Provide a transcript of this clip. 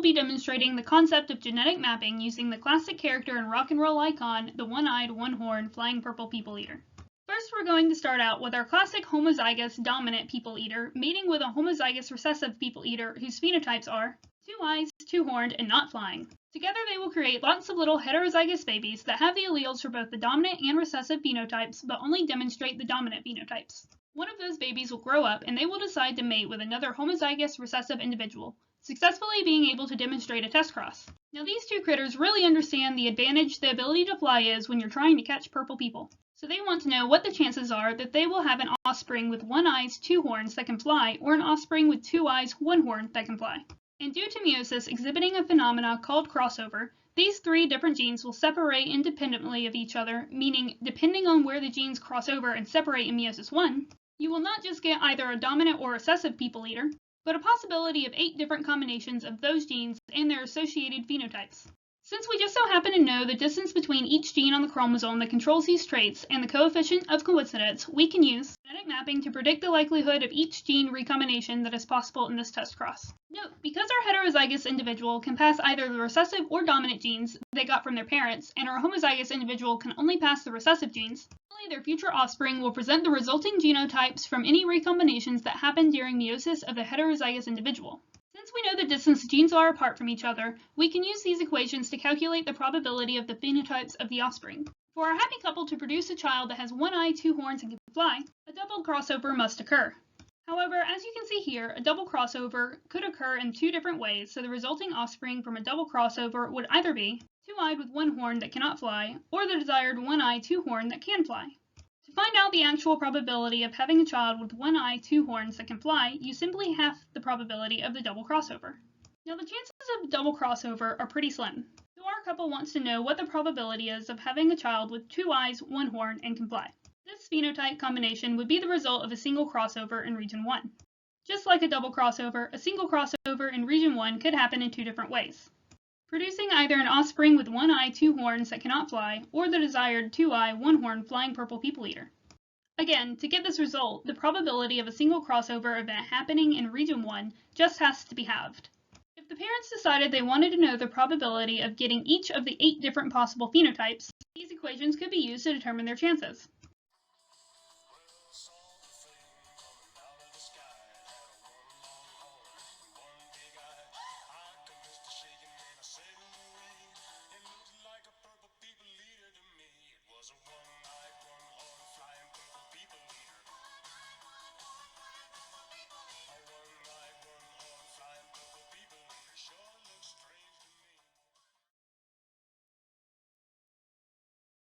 be demonstrating the concept of genetic mapping using the classic character and rock and roll icon, the one-eyed, one-horned, flying purple people eater. First, we're going to start out with our classic homozygous dominant people eater mating with a homozygous recessive people eater whose phenotypes are 2 eyes, 2-horned, and not flying. Together they will create lots of little heterozygous babies that have the alleles for both the dominant and recessive phenotypes, but only demonstrate the dominant phenotypes. One of those babies will grow up and they will decide to mate with another homozygous recessive individual, successfully being able to demonstrate a test cross. Now these two critters really understand the advantage the ability to fly is when you're trying to catch purple people. So they want to know what the chances are that they will have an offspring with 1 eye, 2 horns that can fly, or an offspring with 2 eyes, 1 horn that can fly. And due to meiosis exhibiting a phenomena called crossover, these 3 different genes will separate independently of each other, meaning depending on where the genes cross over and separate in meiosis 1, you will not just get either a dominant or recessive people eater, but a possibility of 8 different combinations of those genes and their associated phenotypes. Since we just so happen to know the distance between each gene on the chromosome that controls these traits and the coefficient of coincidence, we can use genetic mapping to predict the likelihood of each gene recombination that is possible in this test cross. Note, because our heterozygous individual can pass either the recessive or dominant genes they got from their parents, and our homozygous individual can only pass the recessive genes, only their future offspring will present the resulting genotypes from any recombinations that happen during meiosis of the heterozygous individual. Since we know the distance genes are apart from each other, we can use these equations to calculate the probability of the phenotypes of the offspring. For our happy couple to produce a child that has 1 eye, 2 horns, and can fly, a double crossover must occur. However, as you can see here, a double crossover could occur in 2 different ways, so the resulting offspring from a double crossover would either be 2-eyed with 1 horn that cannot fly, or the desired 1 eye, 2 horn that can fly. To find out the actual probability of having a child with 1 eye, 2 horns that can fly, you simply half the probability of the double crossover. Now the chances of double crossover are pretty slim, so our couple wants to know what the probability is of having a child with 2 eyes, 1 horn, and can fly. This phenotype combination would be the result of a single crossover in region 1. Just like a double crossover, a single crossover in region 1 could happen in 2 different ways, producing either an offspring with 1 eye, 2 horns that cannot fly, or the desired 2-eye, 1 horn flying purple people eater. Again, to get this result, the probability of a single crossover event happening in region 1 just has to be halved. If the parents decided they wanted to know the probability of getting each of the 8 different possible phenotypes, these equations could be used to determine their chances.